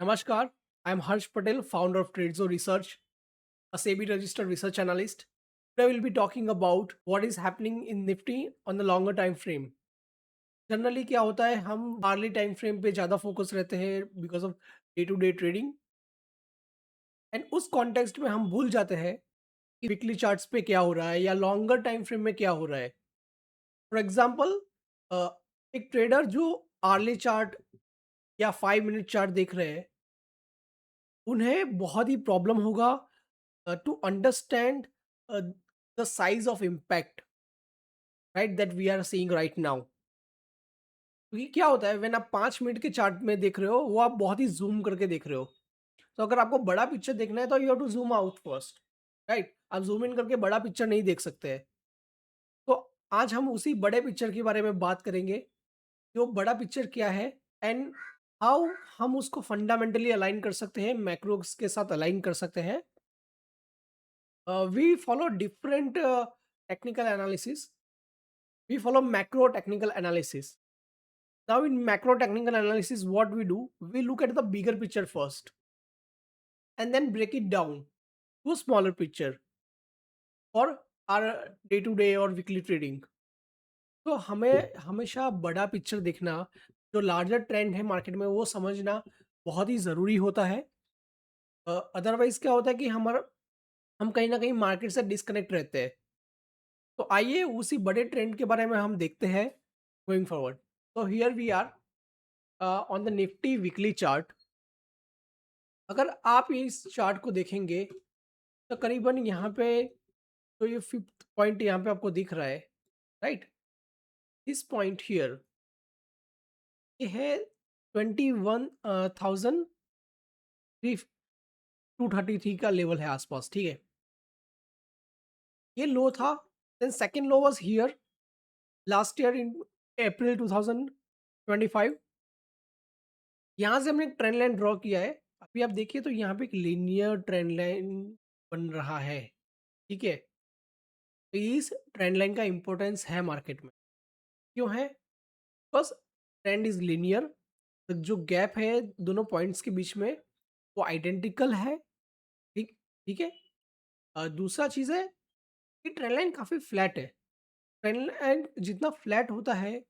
Namaskar, I am Harsh Patel, founder of TradeZone Research, a SEBI registered research analyst. Today we'll be talking about what is happening in Nifty on the longer time frame. Generally क्या होता है हम early time frame पे ज़्यादा focus रहते हैं because of day to day trading and उस context में हम भूल जाते हैं कि वीकली चार्ट्स पे क्या हो रहा है या लॉन्गर टाइम फ्रेम में क्या हो रहा है। फॉर एग्जांपल एक ट्रेडर जो आर्ली चार्ट या 5 मिनट चार्ट देख रहे हैं उन्हें बहुत ही प्रॉब्लम होगा to understand uh, the size of impact, right, that we are seeing right now। क्योंकि क्या होता है व्हेन आप 5 मिनट के चार्ट में देख रहे हो वो आप बहुत ही जूम करके देख रहे हो। तो अगर आपको बड़ा पिक्चर देखना है तो you have to zoom out first, right. आप जूम इन करके बड़ा पिक्चर नहीं देख सकते हैं। तो आज हम उसी बड़े पिक्चर के बारे में बात करेंगे कि वो बड़ा पिक्चर क्या है एंड हाउ हम उसको फंडामेंटली अलाइन कर सकते हैं, मैक्रोस के साथ अलाइन कर सकते हैं। We follow different technical analysis. We follow macro technical analysis. Now in macro technical analysis what we do, we look at the bigger picture first and then break it down to a smaller picture for our day to day or weekly trading। तो हमें हमेशा बड़ा picture देखना, जो larger trend है market में वो समझना बहुत ही ज़रूरी होता है। अदरवाइज क्या होता है कि हमारा हम कहीं ना कहीं मार्केट से डिस्कनेक्ट रहते हैं। तो आइए उसी बड़े ट्रेंड के बारे में हम देखते हैं गोइंग फॉरवर्ड। तो here we are on the Nifty weekly chart. अगर आप इस चार्ट को देखेंगे तो करीबन यहाँ पे तो ये फिफ्थ पॉइंट यहाँ पे आपको दिख रहा है, राइट। दिस पॉइंट हियर ये है 21,233 का लेवल है आसपास, ठीक है। ये लो था। Then second low was here last year in April 2025। यहाँ से हमने एक ट्रेंड लाइन ड्रॉ किया है। अभी आप देखिए तो यहाँ पे एक लीनियर ट्रेंड लाइन बन रहा है, ठीक है। तो इस ट्रेंड लाइन का इंपॉर्टेंस है मार्केट में। क्यों है? बस ट्रेंड इज लीनियर। तो जो गैप है दोनों पॉइंट्स के बीच में वो आइडेंटिकल है, ठीक ठीक है। दूसरा चीज़ है कि ट्रेंड लाइन काफ़ी फ्लैट है। ट्रेंड लाइन जितना फ्लैट होता है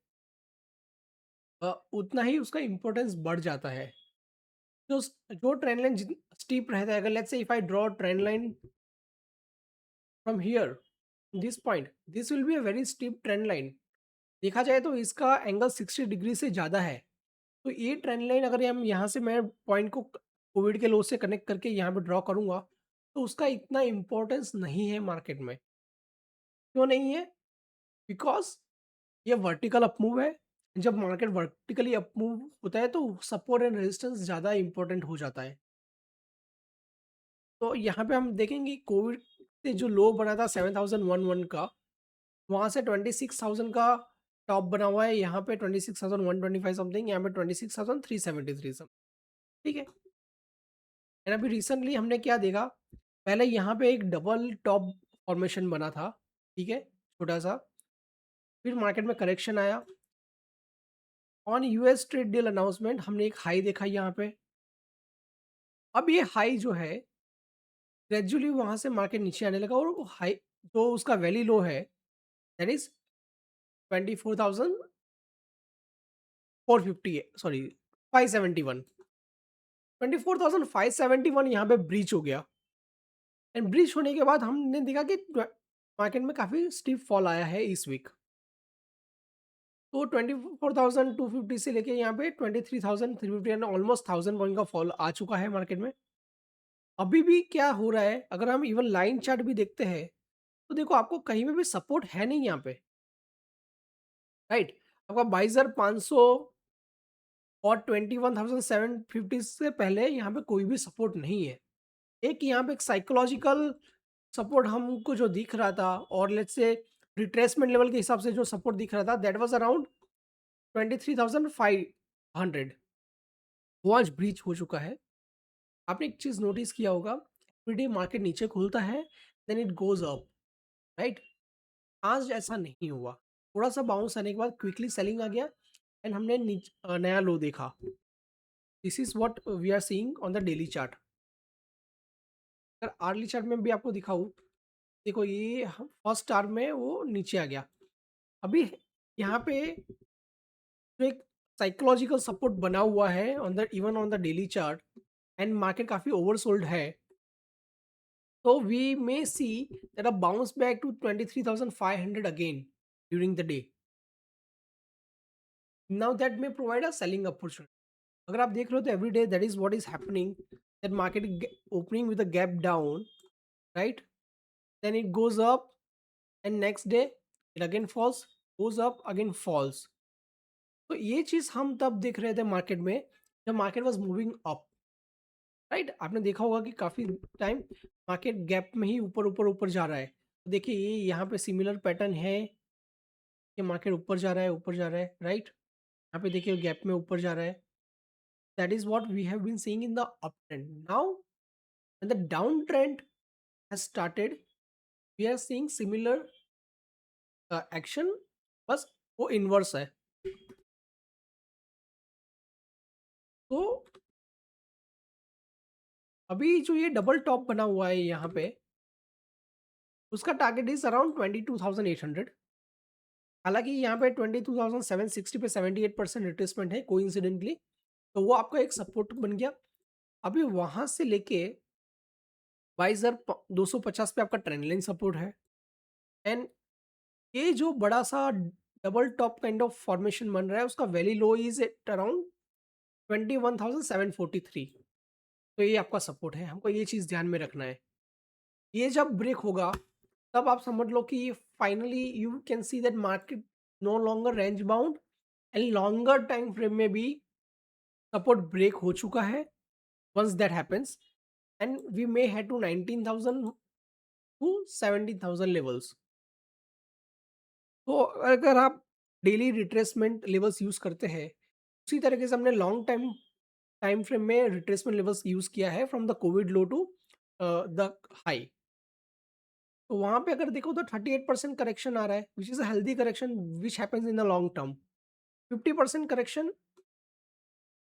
उतना ही उसका इंपॉर्टेंस बढ़ जाता है। जो जो ट्रेंड लाइन स्टीप रहता है, अगर let's say if I draw trend line from here this point, this will be a very steep trend line. देखा जाए तो इसका एंगल 60 डिग्री से ज़्यादा है। तो ये ट्रेंड लाइन अगर हम यहाँ से मैं पॉइंट को कोविड के लो से कनेक्ट करके यहाँ पे ड्रॉ करूँगा तो उसका इतना इम्पोर्टेंस नहीं है मार्केट में। क्यों नहीं है? बिकॉज ये वर्टिकल अप मूव है। जब मार्केट वर्टिकली अप मूव होता है तो सपोर्ट एंड रेजिस्टेंस ज़्यादा इंपॉर्टेंट हो जाता है। तो यहाँ पे हम देखेंगे कोविड से जो लो बना था 7011 का, वहाँ से 26,000 का टॉप बना हुआ है। यहाँ पे 26,125 समथिंग, यहाँ पे 26,373 समथिंग, ठीक है। एंड अभी रिसेंटली हमने क्या देखा, पहले यहाँ पे एक डबल टॉप फॉर्मेशन बना था, ठीक है, छोटा सा। फिर मार्केट में करेक्शन आया। On US trade deal announcement हमने एक हाई देखा यहाँ पे। अब ये हाई जो है ग्रेजुअली वहाँ से मार्केट नीचे आने लगा और वो हाई जो उसका वैली लो है दैट इज 24,450 है, सॉरी 571। 24,571 यहाँ पे ब्रीच हो गया। एंड ब्रीच होने के बाद हमने देखा कि मार्केट में काफ़ी स्टीप फॉल आया है इस वीक। तो 24,250 से लेके यहाँ पे 23,350 यानी ऑलमोस्ट 1000 पॉइंट का फॉल आ चुका है मार्केट में। अभी भी क्या हो रहा है, अगर हम इवन लाइन चार्ट भी देखते हैं तो देखो आपको कहीं पे भी सपोर्ट है नहीं यहाँ पे, राइट। आपका 22,500 और 21,750 से पहले यहाँ पे कोई भी सपोर्ट नहीं है। एक यहाँ पे एक साइकोलॉजिकल सपोर्ट हमको जो दिख रहा था और लेट्स से रिट्रेसमेंट लेवल के हिसाब से जो सपोर्ट दिख रहा था दैट वाज अराउंड 23,500, वो आज ब्रीच हो चुका है। आपने एक चीज़ नोटिस किया होगा, एवरीडे मार्केट नीचे खुलता है then it goes up, right. आज ऐसा नहीं हुआ। थोड़ा सा बाउंस आने के बाद क्विकली सेलिंग आ गया एंड हमने नया लो देखा। This is what we are seeing on the daily chart. अगर आर्ली चार्ट में भी आपको दिखाऊं, देखो ये फर्स्ट आवर में वो नीचे आ गया। अभी यहाँ पे जो एक साइकोलॉजिकल सपोर्ट बना हुआ है on the even on the daily chart, and market काफी ओवरसोल्ड है, तो we may see that a bounce back to 23,500 again during the day. Now that may provide a selling opportunity. अगर आप देख रहे हो तो every day that is what is happening, that market opening with a gap down, right, then it goes up, and next day it again falls, goes up again falls। तो ये चीज हम तब देख रहे थे मार्केट में जब market was moving up, right. आपने देखा होगा कि काफी टाइम मार्केट गैप में ही ऊपर ऊपर ऊपर जा रहा है। तो देखिए ये यहाँ पे सिमिलर पैटर्न है कि मार्केट ऊपर जा रहा है, ऊपर जा रहा है, राइट। यहाँ पे देखिए गैप में ऊपर जा रहा है। That is what we have been seeing in the up trend. Now when the down trend has started, we are seeing similar action, बस वो इनवर्स है। तो अभी जो ये डबल टॉप बना हुआ है यहाँ पे, उसका टारगेट इज अराउंड 22,800। हालांकि यहाँ पे 22,760 पे 78% रिट्रेसमेंट है कोइंसिडेंटली, तो वो आपका एक सपोर्ट बन गया। अभी वहां से लेके 22,250 पे आपका ट्रेंड लाइन सपोर्ट है, एंड ये जो बड़ा सा double top kind of formation बन रहा है, उसका valley low is at around 21,743। तो ये आपका सपोर्ट है, हमको ये चीज ध्यान में रखना है। ये जब ब्रेक होगा तब आप समझ लो कि finally you can see that market no longer range bound, and longer time frame में भी सपोर्ट ब्रेक हो चुका है। Once that happens, and we may head to 19,000 to 17,000 levels. तो अगर आप डेली रिट्रेसमेंट लेवल्स यूज करते हैं, उसी तरीके से हमने लॉन्ग टाइम टाइम फ्रेम में रिट्रेसमेंट लेवल्स यूज किया है from the Covid low to the high. तो वहाँ पे अगर देखो तो 38% करेक्शन आ रहा है, which is a healthy correction which happens in the long term. 50% correction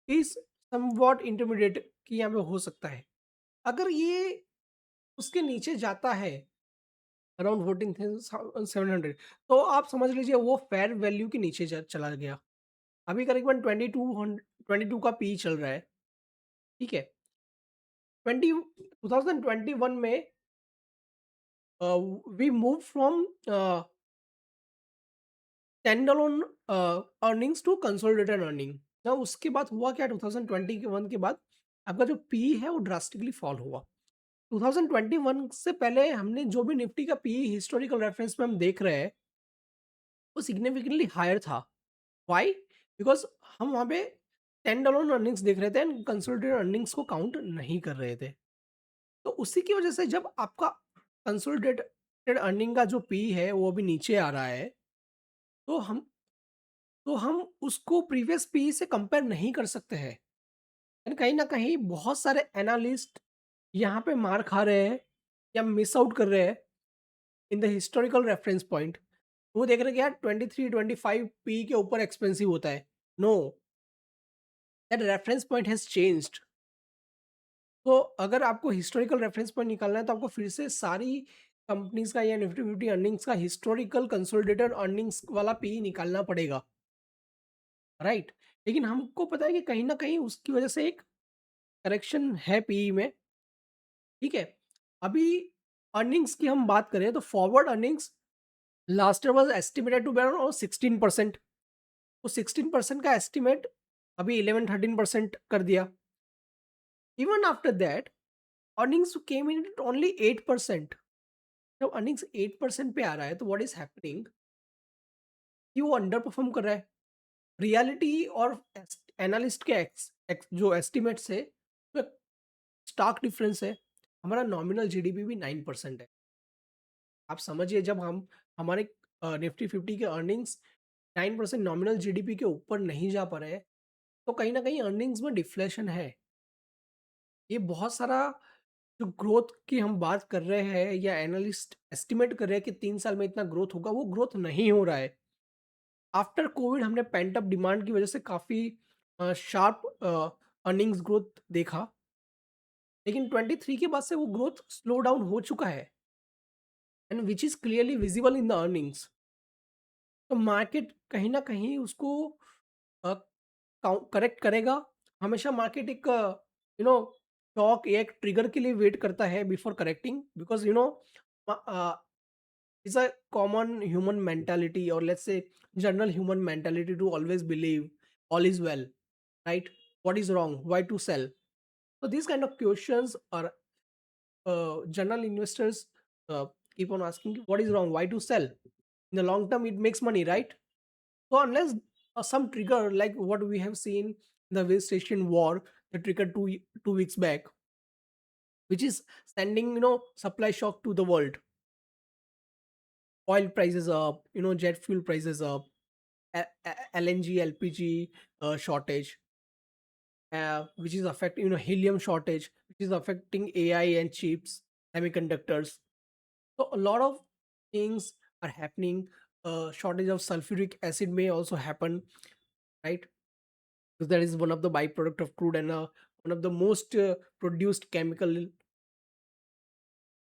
is somewhat intermediate कि यहाँ पे हो सकता है। अगर ये उसके नीचे जाता है अराउंड 14,700, तो आप समझ लीजिए वो फेयर वैल्यू के नीचे चला गया। अभी करीबन 22 का पी चल रहा है, ठीक है। 2021 में we move from standalone earnings to consolidated earning. ना उसके बाद हुआ क्या, 2021 के बाद आपका जो पी है वो ड्रास्टिकली फॉल हुआ। 2021 से पहले हमने जो भी निफ्टी का पी हिस्टोरिकल रेफरेंस में हम देख रहे हैं, वो सिग्निफिकेंटली हायर था। व्हाई? बिकॉज हम वहाँ पे स्टैंडअलोन अर्निंग्स देख रहे थे एंड कंसोलिडेटेड अर्निंग्स को काउंट नहीं कर रहे थे। तो उसी की वजह से जब आपका कंसोलिडेटेड अर्निंग का जो पी है वो अभी नीचे आ रहा है, तो हम उसको प्रीवियस पी से कंपेयर नहीं कर सकते हैं। एंड कहीं ना कहीं बहुत सारे एनालिस्ट यहाँ पे मार खा रहे हैं या मिस आउट कर रहे हैं in the historical reference point. वो देख रहे हैं कि यार 23-25 पी के ऊपर एक्सपेंसिव होता है। No, that reference point has changed. तो अगर आपको हिस्टोरिकल रेफरेंस पॉइंट निकालना है तो आपको फिर से सारी कंपनीज का या निफ्टी फिफ्टी अर्निंग्स का हिस्टोरिकल कंसोलिडेटेड अर्निंग्स वाला पी निकालना पड़ेगा, राइट। लेकिन हमको पता है कि कहीं ना कहीं उसकी वजह से एक करेक्शन है पीई में, ठीक है। अभी अर्निंग्स की हम बात करें तो forward earnings last year was estimated to be around 16%। तो 16% का एस्टिमेट अभी 11-13% कर दिया। Even after that earnings came in at only 8%। जब अर्निंग्स 8% पे आ रहा है तो व्हाट इज हैपनिंग कि वो अंडर परफॉर्म कर रहा है। रियलिटी और एनालिस्ट के जो एस्टिमेट्स है, तो स्टार्क डिफरेंस है। हमारा नॉमिनल जीडीपी भी 9% है। आप समझिए जब हम हमारे निफ्टी फिफ्टी के अर्निंग्स 9% नॉमिनल जीडीपी के ऊपर नहीं जा पा रहे हैं, तो कहीं ना कहीं अर्निंग्स में डिफ्लेशन है। ये बहुत सारा जो ग्रोथ की हम बात कर रहे हैं या एनालिस्ट एस्टिमेट कर रहे हैं कि 3 साल में इतना ग्रोथ होगा, वो ग्रोथ नहीं हो रहा है। आफ्टर कोविड हमने पेंट अप डिमांड की वजह से काफ़ी शार्प अर्निंग्स ग्रोथ देखा, लेकिन 23 के बाद से वो ग्रोथ स्लो डाउन हो चुका है and which is clearly visible in the earnings. तो मार्केट कहीं न कहीं उसको अ, करेक्ट करेगा। हमेशा मार्केट एक यू नो शॉक या एक ट्रिगर के लिए वेट करता है before correcting, because it's a common human mentality, or let's say general human mentality, to always believe all is well, right? What is wrong? Why to sell? So these kind of questions are general investors uh, keep on asking, what is wrong? Why to sell? In the long term, it makes money, right? So unless some trigger like what we have seen, the West Asian war, the trigger 2 weeks back, which is sending supply shock to the world. Oil prices up, jet fuel prices up, LNG, LPG shortage, which is affecting, helium shortage, which is affecting AI and chips, semiconductors. So a lot of things are happening. Shortage of sulfuric acid may also happen, right? Because that is one of the byproduct of crude, and one of the most produced chemical,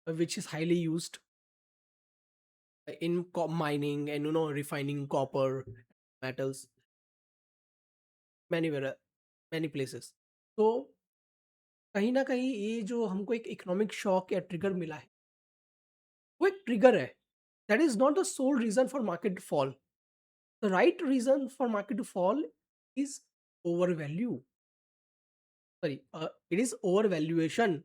which is highly used in mining and refining copper metals, many many places. So कहीं न कहीं ये जो हमको एक economic shock या trigger मिला है, वो एक ट्रिगर है। That is not the sole reason for market to fall. The right reason for market to fall is over value, sorry, it is over valuation,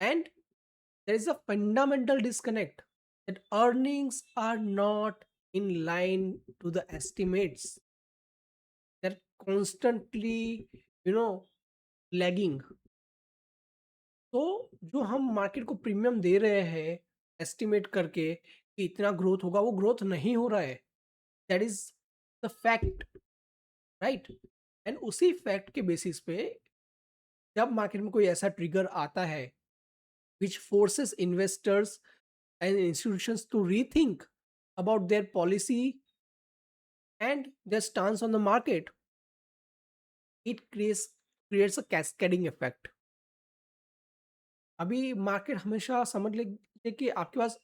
and there is a fundamental disconnect that earnings are not in line to the estimates. They're constantly, you know, lagging. तो जो हम market को premium दे रहे हैं estimate करके कि इतना growth होगा, वो ग्रोथ नहीं हो रहा है। That is the fact, right? And उसी फैक्ट के बेसिस पे जब मार्केट में कोई ऐसा ट्रिगर आता है which forces investors and institutions to rethink about their policy and their stance on the market, it creates a cascading effect. अभी मार्केट हमेशा समझ लीजिए कि आपके पास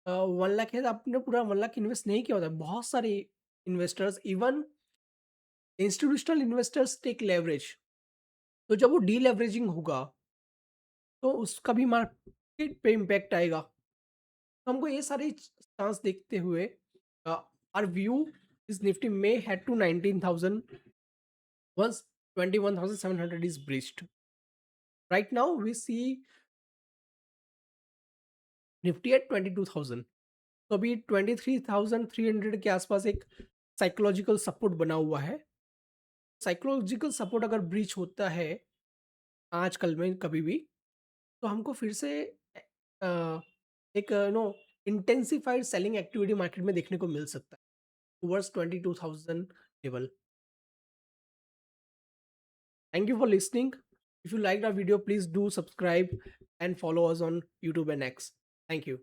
1 लाख है तो आपने पूरा 1 लाख इन्वेस्ट नहीं किया होता है। बहुत सारे investors, even institutional investors take leverage. तो जब वो डीलेवरेजिंग होगा, तो उसका भी मार्केट पे इम्पैक्ट आएगा। तो हमको ये सारी चांस देखते हुए आवर व्यू इज निफ्टी में head to 19,000 once 21,700 is breached. Right now we see Nifty at 22,000। तो अभी 23,300 के आसपास एक साइकोलॉजिकल सपोर्ट बना हुआ है। साइकोलॉजिकल सपोर्ट अगर ब्रीच होता है आजकल में कभी भी, तो हमको फिर से अ, एक इंटेंसिफाइड सेलिंग एक्टिविटी मार्केट में देखने को मिल सकता है towards 22,000 level. Thank you for listening. If you like our video, please do subscribe and follow us on YouTube and X. Thank you.